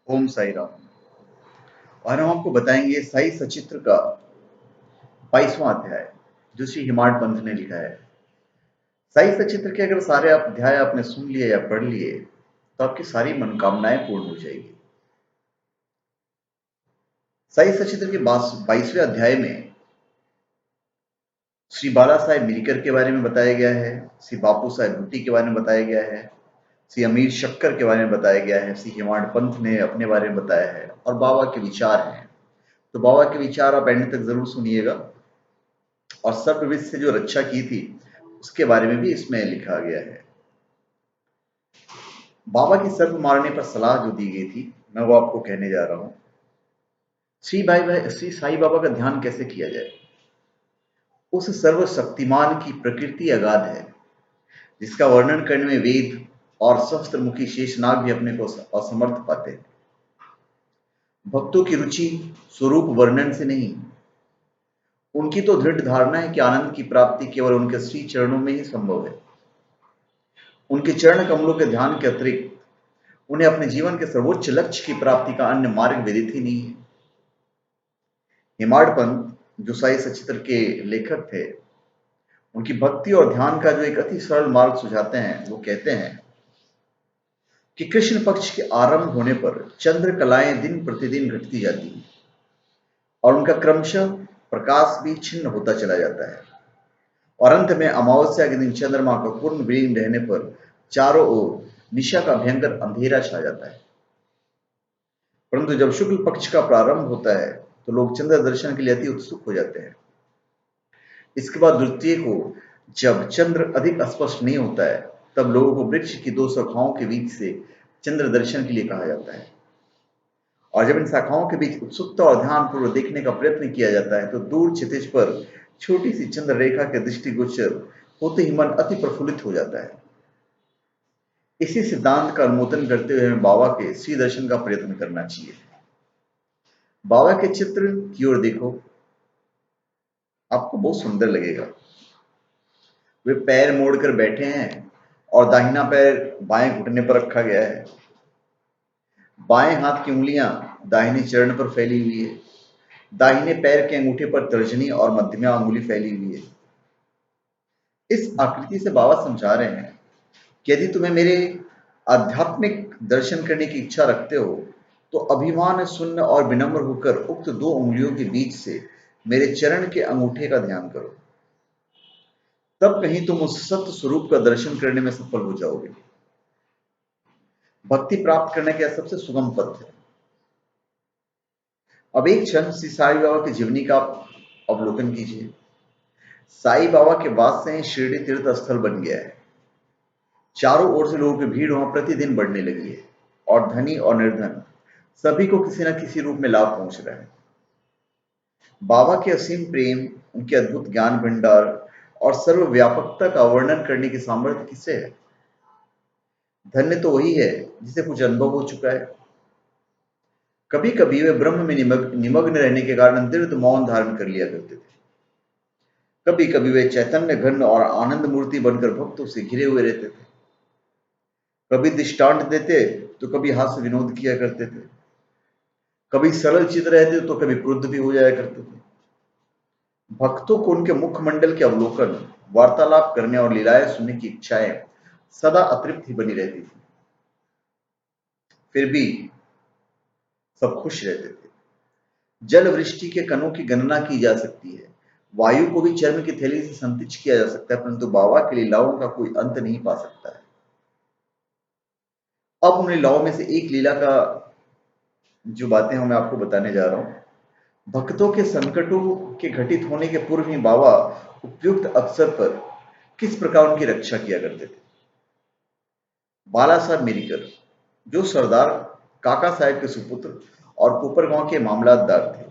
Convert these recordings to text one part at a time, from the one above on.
ओम साई राम। और हम आपको बताएंगे साई सचित्र का 22वां अध्याय जो श्री हिमाड़ पंथ ने लिखा है। साई सचित्र के अगर सारे अध्याय आपने सुन लिए या पढ़ लिए तो आपकी सारी मनोकामनाएं पूर्ण हो जाएगी। साई सचित्र के 22वें अध्याय में श्री बाला साहेब मिलकर के बारे में बताया गया है, श्री बापू साहेब भुट्टी के बारे में बताया गया है, श्री अमीर शक्कर के बारे में बताया गया है, श्री हिमाड़ पंथ ने अपने बारे में बताया है और बाबा के विचार हैं। तो बाबा के विचार आप एंड तक जरूर सुनिएगा। और सर्वविद से जो रक्षा की थी उसके बारे में भी इसमें लिखा गया है। बाबा की सर्प मारने पर सलाह जो दी गई थी मैं वो आपको कहने जा रहा हूं। श्री साई बाबा का ध्यान कैसे किया जाए। उस सर्वशक्तिमान की प्रकृति अगाध है जिसका वर्णन करने में वेद और सहस्त्रमुखी शेषनाग भी अपने को असमर्थ पाते हैं। भक्तों की रुचि स्वरूप वर्णन से नहीं, उनकी तो दृढ़ धारणा है कि आनंद की प्राप्ति केवल उनके श्री चरणों में ही संभव है। उनके चरण कमलों के ध्यान के अतिरिक्त उन्हें अपने जीवन के सर्वोच्च लक्ष्य की प्राप्ति का अन्य मार्ग विदित ही नहीं है। हिमाड़ पंत जो साई सचित्र के लेखक थे, उनकी भक्ति और ध्यान का जो एक अति सरल मार्ग सुझाते हैं, वो कहते हैं कि कृष्ण पक्ष के आरंभ होने पर चंद्र कलाएं दिन प्रतिदिन घटती जाती हैं और उनका क्रमशः प्रकाश भी छिन्न होता चला जाता है और अंत में अमावस्या के दिन चंद्रमा का पूर्ण विलीन रहने पर चारों ओर निशा का भयंकर अंधेरा छा जाता है। परंतु जब शुक्ल पक्ष का प्रारंभ होता है तो लोग चंद्र दर्शन के लिए अति उत्सुक हो जाते हैं। इसके बाद द्वितीय को जब चंद्र अधिक स्पष्ट नहीं होता है तब लोगों को वृक्ष की दो शाखाओं के बीच से चंद्र दर्शन के लिए कहा जाता है और जब इन शाखाओं के बीच उत्सुकता और ध्यान पूर्वक देखने का प्रयत्न किया जाता है तो दूर क्षितिज पर छोटी सी चंद्र रेखा के दृष्टिगोचर होते ही मन अति प्रफुल्लित हो जाता है। इसी सिद्धांत का अनुमोदन करते हुए हमें बाबा के श्री दर्शन का प्रयत्न करना चाहिए। बाबा के चित्र की ओर देखो, आपको बहुत सुंदर लगेगा। वे पैर मोड़कर बैठे हैं और दाहिना पैर बाएं घुटने पर रखा गया है। बाएं हाथ की उंगलियां दाहिने चरण पर फैली हुई है। दाहिने पैर के अंगूठे पर तर्जनी और मध्यमा अंगुली फैली हुई है। इस आकृति से बाबा समझा रहे हैं कि यदि तुम्हें मेरे आध्यात्मिक दर्शन करने की इच्छा रखते हो तो अभिमान शून्य और विनम्र होकर उक्त दो उंगलियों के बीच से मेरे चरण के अंगूठे का ध्यान करो, तब कहीं तुम उस सत्य स्वरूप का दर्शन करने में सफल हो जाओगे। भक्ति प्राप्त करने का सबसे सुगम पथ है। अब एक क्षण श्री साई बाबा की जीवनी का अवलोकन कीजिए। साई बाबा के बाद से शिरडी तीर्थ स्थल बन गया है। चारों ओर से लोगों की भीड़ वहां प्रतिदिन बढ़ने लगी है और धनी और निर्धन सभी को किसी न किसी रूप में लाभ पहुंच रहा है। बाबा के असीम प्रेम, उनके अद्भुत ज्ञान भंडार और सर्वव्यापकता का वर्णन करने की सामर्थ्य किसे है। धन्य तो वही है जिसे कुछ अनुभव हो चुका है। कभी कभी वे ब्रह्म में निमग्न रहने के कारण दीर्घ मौन धारण कर लिया करते थे। कभी कभी वे चैतन्य घन और आनंद मूर्ति बनकर भक्तों से घिरे हुए रहते थे। कभी दृष्टांत देते तो कभी हास्य विनोद किया करते थे। कभी सरल चित रहते तो कभी क्रुद्ध भी हो जाया करते थे। भक्तों को उनके मुखमंडल के अवलोकन, वार्तालाप करने और लीलाएं सुनने की इच्छाएं सदा अतृप्त ही बनी रहती थी। फिर भी सब खुश रहते थे। जल वृष्टि के कणों की गणना की जा सकती है, वायु को भी चर्म की थैली से संतुष्ट किया जा सकता है, परंतु बाबा की लीलाओं का कोई अंत नहीं पा सकता है। अब उन लीलाओं में से एक लीला का जो बातें मैं आपको बताने जा रहा हूं। भक्तों के संकटों के घटित होने के पूर्व ही बाबा उपयुक्त अवसर पर किस प्रकार उनकी रक्षा किया करते थे। बाला साहब मिरिकर जो सरदार काका साहब के सुपुत्र और कुपर गांव के मामलातदार थे,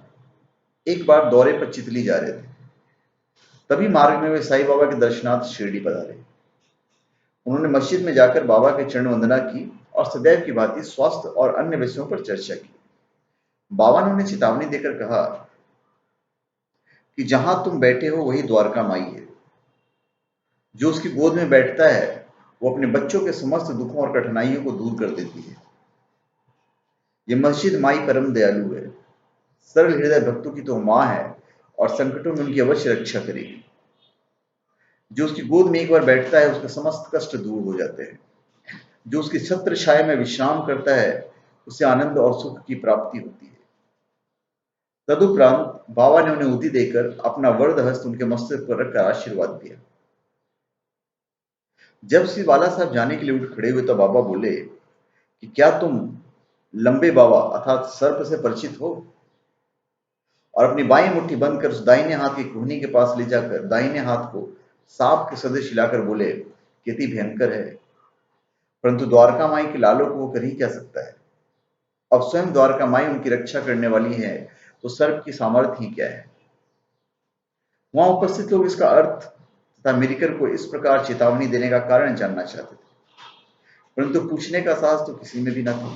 एक बार दौरे पर चितली जा रहे थे। तभी मार्ग में वे साईं बाबा के दर्शनार्थ शिरडी पधारे। उन्होंने मस्जिद में जाकर बाबा के चरण वंदना की और सदैव की भांति स्वास्थ्य और अन्य विषयों पर चर्चा की। बाबा ने उन्हें चेतावनी देकर कहा कि जहां तुम बैठे हो वही द्वारका माई है। जो उसकी गोद में बैठता है वो अपने बच्चों के समस्त दुखों और कठिनाइयों को दूर कर देती है। ये मस्जिद माई परम दयालु है, सरल हृदय भक्तों की तो माँ है और संकटों में उनकी अवश्य रक्षा करेगी। जो उसकी गोद में एक बार बैठता है उसके समस्त कष्ट दूर हो जाते हैं। जो उसकी छत्र छाया में विश्राम करता है उसे आनंद और सुख की प्राप्ति होती है। तदुपरांत बाबा ने उन्हें उदी देकर अपना वरद हस्त उनके मस्तक पर रखकर आशीर्वाद दिया। जब श्री बाला साहब जाने के लिए उठ खड़े हुए तो बाबा बोले कि क्या तुम लंबे बाबा अर्थात सर्प से परिचित हो? और अपनी बाई मुट्ठी बंद कर उस दाहिने हाथ की कोहनी के पास ले जाकर दाहिने हाथ को सांप के सदृश हिलाकर बोले कि अति भयंकर है, परंतु द्वारका माई के लालों को वो कर ही क्या सकता है। अब स्वयं द्वारका माई उनकी रक्षा करने वाली है तो सर्प की सामर्थ्य ही क्या है। वहां उपस्थित लोग इसका अर्थ तथा मेरिकर को इस प्रकार चेतावनी देने का कारण जानना चाहते थे, परंतु पूछने का साहस तो किसी में भी न था।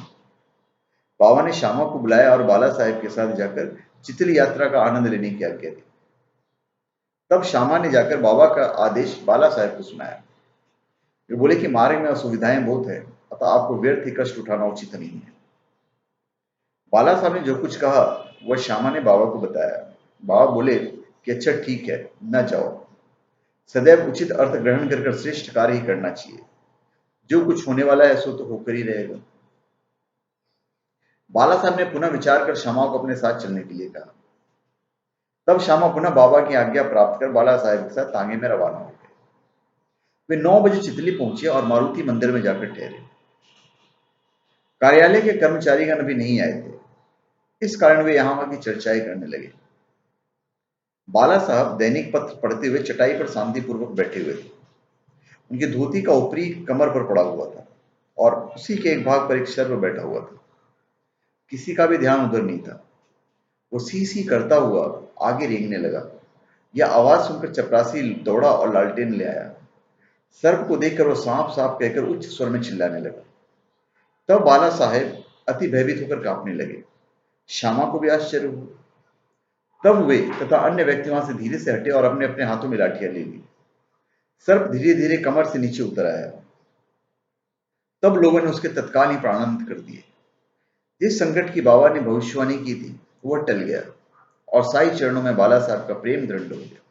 बाबा ने श्यामा को बुलाया और बाला साहेब के साथ जाकर चितली यात्रा का आनंद लेने की आज्ञा दी। तब श्यामा ने जाकर बाबा का आदेश बाला साहेब को सुनाया। वे बोले कि मार्ग में असुविधाएं बहुत है, अतः आपको व्यर्थ ही कष्ट उठाना उचित नहीं है। बाला साहब ने जो कुछ कहा वह श्यामा ने बाबा को बताया। बाबा बोले कि अच्छा ठीक है, न जाओ, सदैव उचित अर्थ ग्रहण कर श्रेष्ठ कार्य ही करना चाहिए। जो कुछ होने वाला है सो तो होकर ही रहेगा। बाला साहब ने पुनः विचार कर श्यामा को अपने साथ चलने के लिए कहा। तब श्यामा पुनः बाबा की आज्ञा प्राप्त कर बाला साहब के साथ तांगे में रवाना हो गए। वे 9 बजे चितली पहुंचे और मारुति मंदिर में जाकर ठहरे। कार्यालय के कर्मचारीगण अभी नहीं आए थे, इस कारण वे यहां वहां की चर्चाएं करने लगे। बाला साहब दैनिक पत्र पढ़ते हुए चटाई पर शांतिपूर्वक बैठे हुए थे। उनकी धोती का ऊपरी कमर पर पड़ा हुआ था और उसी के एक भाग पर एक शर्व बैठा हुआ था। किसी का भी ध्यान उधर नहीं था। वो सी सी करता हुआ आगे रेंगने लगा। यह आवाज सुनकर चपरासी दौड़ा और लालटेन ले आया। सर्प को देखकर वो सांप सांप कहकर उच्च स्वर में चिल्लाने लगा। तब बाला साहेब अति भयभीत होकर कांपने लगे। श्यामा को भी आश्चर्य हुआ। तब वे तथा अन्य व्यक्ति वहां से धीरे से हटे और अपने अपने हाथों में लाठियां ले ली। सर्प धीरे धीरे कमर से नीचे उतर आया। तब लोगों ने उसके तत्काल ही प्राणांत कर दिए। जिस संकट की बाबा ने भविष्यवाणी की थी वह टल गया और साई चरणों में बाला साहब का प्रेम दृढ़ हो गया।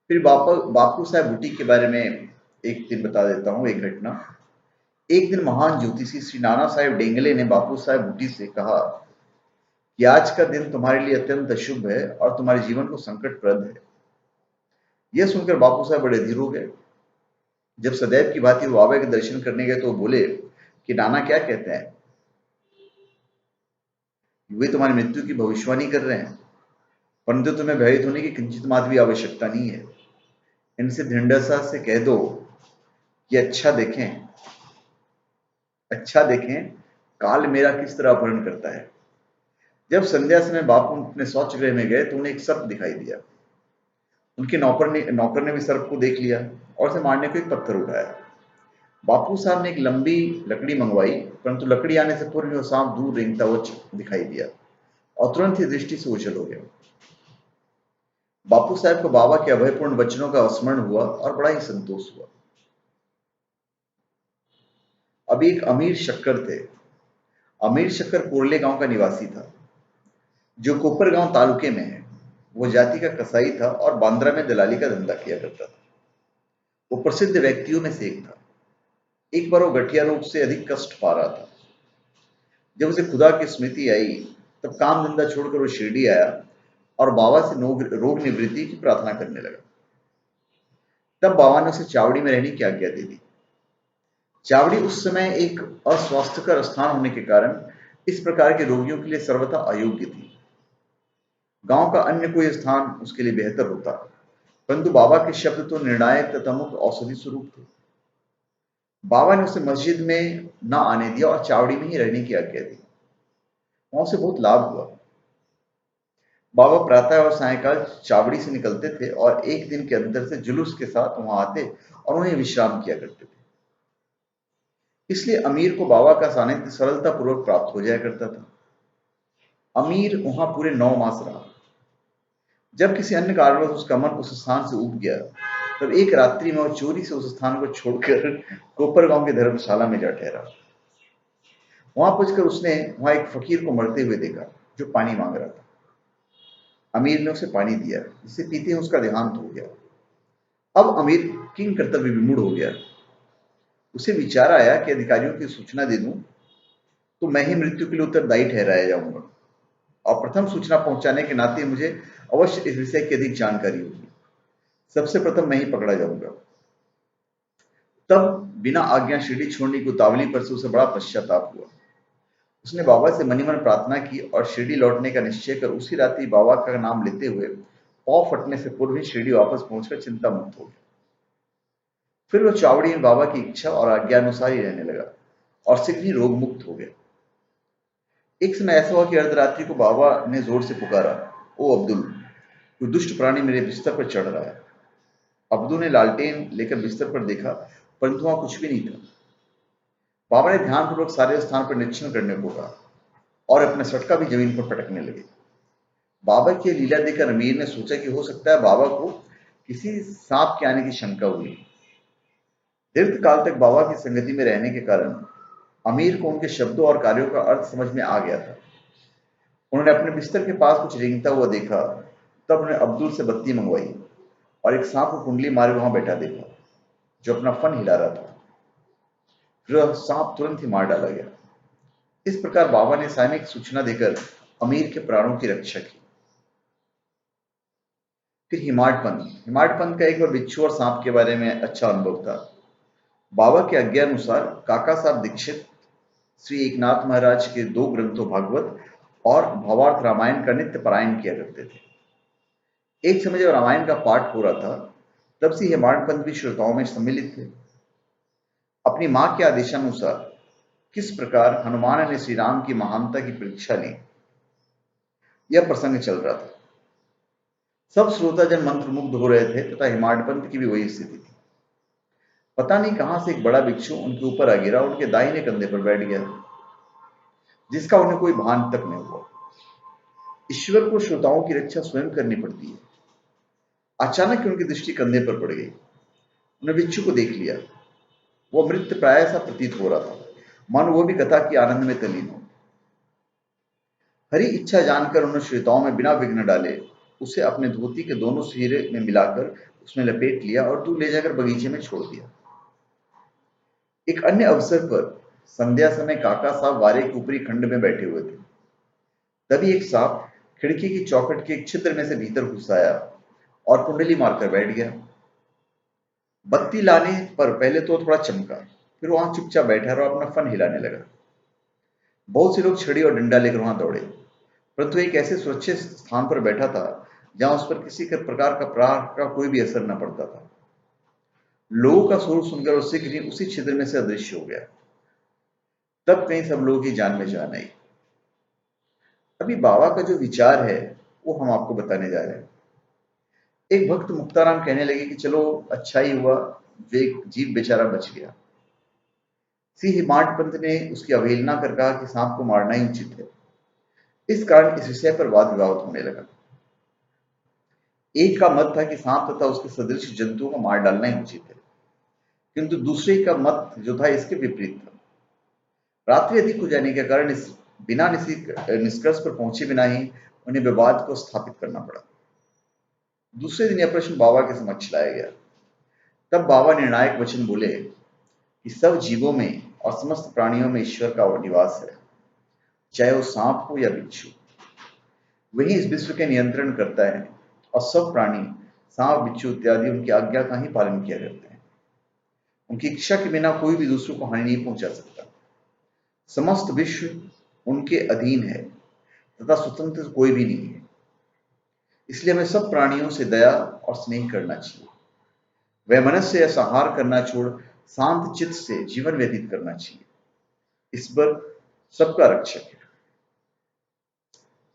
फिर बापू साहब बुटी के बारे में एक दिन बता देता हूं, एक घटना। एक दिन महान ज्योतिषी श्री नाना साहेब डेंगले ने बापू साहब बुटी से कहा कि आज का दिन तुम्हारे लिए अत्यंत अशुभ है और तुम्हारे जीवन को संकटप्रद है। यह सुनकर बापू साहब बड़े अधीर हो गए। जब सदैव की भांति वो बाबा के दर्शन करने गए तो वो बोले कि नाना क्या कहते हैं, वे तुम्हारी मृत्यु की भविष्यवाणी कर रहे हैं, परंतु तुम्हें भयभीत होने की किंचित मात्र भी आवश्यकता नहीं है। इनसे दृढ़ता से कह दो कि अच्छा देखें काल मेरा किस तरह अपहरण करता है। जब संध्या समय बापू अपने शौच गृह में गए तो उन्हें एक सर्प दिखाई दिया। उनके नौकर ने भी सर्प को देख लिया और उसे मारने को एक पत्थर उठाया। बापू साहब ने एक लंबी लकड़ी मंगवाई, परंतु लकड़ी आने से पूर्व वो सांप दूर रेंगता हुआ दिखाई दिया और तुरंत ही दृष्टि से ओझल हो गया। बापू साहब को बाबा के अभयपूर्ण वचनों का स्मरण हुआ और बड़ा ही संतोष हुआ। अब एक अमीर शक्कर थे। अमीर शक्कर कोरले गांव का निवासी था, जो कोपर गांव तालुके में है। वो जाति का कसाई था और बांद्रा में दलाली का धंधा किया करता था। वो प्रसिद्ध व्यक्तियों में से एक था। एक बार वो गठिया रोग से अधिक कष्ट पा रहा था। जब उसे खुदा की स्मृति आई तब काम धंधा छोड़कर वो शिरडी आया और बाबा से रोग निवृत्ति की प्रार्थना करने लगा। तब बाबा ने उसे चावड़ी में रहने की आज्ञा दे दी। चावड़ी उस समय एक अस्वास्थ्यकर स्थान होने के कारण इस प्रकार के रोगियों के लिए सर्वथा अयोग्य थी। गांव का अन्य कोई स्थान उसके लिए बेहतर होता, परंतु बाबा के शब्द तो निर्णायक तथा मुक्त औषधि स्वरूप थे। बाबा ने उसे मस्जिद में न आने दिया और चावड़ी में ही रहने की आज्ञा दी। वहां से बहुत लाभ हुआ। बाबा प्रातः और सायंकाल चावड़ी से निकलते थे और एक दिन के अंतर से जुलूस के साथ वहां आते और वहीं विश्राम किया करते थे। इसलिए अमीर को बाबा का सानिध्य सरलता पूर्वक प्राप्त हो जाया करता था। अमीर वहां पूरे 9 मास रहा। जब किसी अन्य कारणवश उसका मन उस स्थान से उब गया तब एक रात्रि में वो चोरी से उस स्थान को छोड़कर कोपर गांव की धर्मशाला में जा ठहरा। वहां पहुंचकर उसने वहां एक फकीर को मरते हुए देखा जो पानी मांग रहा था। अमीर ने उसे पानी दिया, जिसे पीते ही उसका देहांत हो गया। अब अमीर किंग कर्तव्य विमूढ़ हो गया। उसे विचार आया कि अधिकारियों की सूचना दे दूं तो मैं ही मृत्यु के लिए उत्तरदायी ठहराया जाऊंगा, और प्रथम सूचना पहुंचाने के नाते मुझे अवश्य इस विषय की अधिक जानकारी होगी। सबसे प्रथम मैं ही पकड़ा जाऊंगा। तब बिना आज्ञा शिरडी छोड़ने की उतावली पर से उसे बड़ा पश्चाताप हुआ। उसने बाबा से मनी मन प्रार्थना की और शिरडी लौटने का निश्चय कर उसी रात्रि बाबा का नाम लेते हुए पांव फटने से पूर्व ही शिरडी वापस पहुंचकर चिंता मुक्त हो गया। फिर वह चावड़ी में बाबा की इच्छा और आज्ञा अनुसार ही रहने लगा और शीघ्र ही रोग मुक्त हो गया। एक समय ऐसा हुआ कि अर्धरात्रि को बाबा ने जोर से पुकारा, ओ अब्दुल, कोई दुष्ट प्राणी मेरे बिस्तर पर चढ़ रहा है। अब्दुल ने लालटेन लेकर बिस्तर पर देखा, परंतु वहां कुछ भी नहीं था। बाबा ने ध्यानपूर्वक सारे स्थान पर निरीक्षण करने को कहा और अपने सटका भी जमीन पर पटकने लगे। बाबा की लीला देखकर अमीर ने सोचा कि हो सकता है बाबा को किसी सांप के आने की शंका हुई। दीर्घ काल तक बाबा की संगति में रहने के कारण अमीर को उनके शब्दों और कार्यों का अर्थ समझ में आ गया था। उन्होंने अपने बिस्तर के पास कुछ रेंगता हुआ देखा। तब उन्होंने अब्दुल से बत्ती मंगवाई और एक सांप को कुंडली मारे वहां बैठा देखा, जो अपना फन हिला रहा था। फिर वह सांप तुरंत ही मार डाला गया। इस प्रकार बाबा ने सामयिक सूचना देकर अमीर के प्राणों की रक्षा की। फिर हिमाड़पंथ का एक बार बिच्छू और सांप के बारे में अच्छा अनुभव था। बाबा के आज्ञा अनुसार काका साहब दीक्षित श्री एकनाथ महाराज के 2 ग्रंथों भागवत और भावार्थ रामायण का नित्य पारायण किया करते थे। एक समय जब रामायण का पाठ हो रहा था, तब से हेमाडपंथ भी श्रोताओं में सम्मिलित थे। अपनी मां के आदेशानुसार किस प्रकार हनुमान ने श्री राम की महानता की परीक्षा ली, यह प्रसंग चल रहा था। सब श्रोताजन मंत्रमुग्ध हो रहे थे तथा हेमाडपंथ की भी वही स्थिति थी। पता नहीं कहां से एक बड़ा भिक्षु उनके ऊपर आ गिरा और उनके दाहिने कंधे पर बैठ गया, जिसका उन्हें कोई भान तक नहीं हुआ। ईश्वर को श्रोताओं की रक्षा स्वयं करनी पड़ती है। अचानक ही उनकी दृष्टि कंधे पर पड़ गई। उन्हें बिच्छू को देख लिया। वो मृत प्राय सा प्रतीत हो रहा था, मानो वो भी कथा की आनंद में तल्लीन हो। हरी इच्छा जानकर उन्होंने श्रोताओं में बिना विघ्न डाले उसे अपने धोती के दोनों सिरे में मिलाकर उसमें लपेट लिया और दूर ले जाकर बगीचे में छोड़ दिया। एक अन्य अवसर पर संध्या समय काका साहब वारे के ऊपरी खंड में बैठे हुए थे। तभी एक सांप खिड़की की चौखट के एक छिद्र में से भीतर घुस आया और कुंडली मारकर बैठ गया। बत्ती लाने पर पहले तो थोड़ा चमका, फिर वहां चुपचाप बैठा रहा और अपना फन हिलाने लगा। बहुत से लोग छड़ी और डंडा लेकर वहां दौड़े, परंतु एक ऐसे सुरक्षित स्थान पर बैठा था जहां उस पर किसी प्रकार का प्रहार का कोई भी असर न पड़ता था। लोगों का शोर सुनकर वो शीघ्र ही उसी छिद्र में से अदृश्य हो गया। तब कहीं सब लोगों की जान में जान आई। अभी बाबा का जो विचार है वो हम आपको बताने जा रहे हैं। एक भक्त मुक्ताराम कहने लगे कि चलो अच्छा ही हुआ, वे जीव बेचारा बच गया। श्री हिमाडपंथ ने उसकी अवहेलना कर कहा कि सांप को मारना ही उचित है। इस कारण इस विषय पर वाद विवाद होने लगा। एक का मत था कि सांप तथा उसके सदृश जंतुओं को मार डालना ही उचित है, किंतु दूसरे का मत जो था इसके विपरीत था। रात्रि अधिक हो जाने के कारण इस बिना निष्कर्ष पर पहुंचे बिना ही उन्हें विवाद को स्थापित करना पड़ा। दूसरे दिन यह प्रश्न बाबा के समक्ष लाया गया। तब बाबा निर्णायक वचन बोले कि सब जीवों में और समस्त प्राणियों में ईश्वर का निवास है, चाहे वो सांप हो या बिच्छू। वही इस विश्व के नियंत्रण करता है और सब प्राणी सांप बिच्छू इत्यादि उनकी आज्ञा का ही पालन किया करते हैं। उनकी इच्छा के बिना कोई भी दूसरों को हानि नहीं पहुंचा सकता। समस्त विश्व उनके अधीन है तथा स्वतंत्र कोई भी नहीं है। इसलिए हमें सब प्राणियों से दया और स्नेह करना चाहिए। वह मनुष्य या संहार करना छोड़ शांत चित्त से जीवन व्यतीत करना चाहिए। ईश्वर सबका रक्षक है।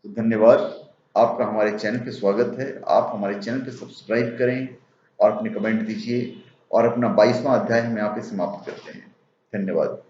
तो धन्यवाद, आपका हमारे चैनल पे स्वागत है। आप हमारे चैनल पे सब्सक्राइब करें और अपने कमेंट दीजिए और अपना 22वां अध्याय हम यहाँ पे समाप्त करते हैं। धन्यवाद।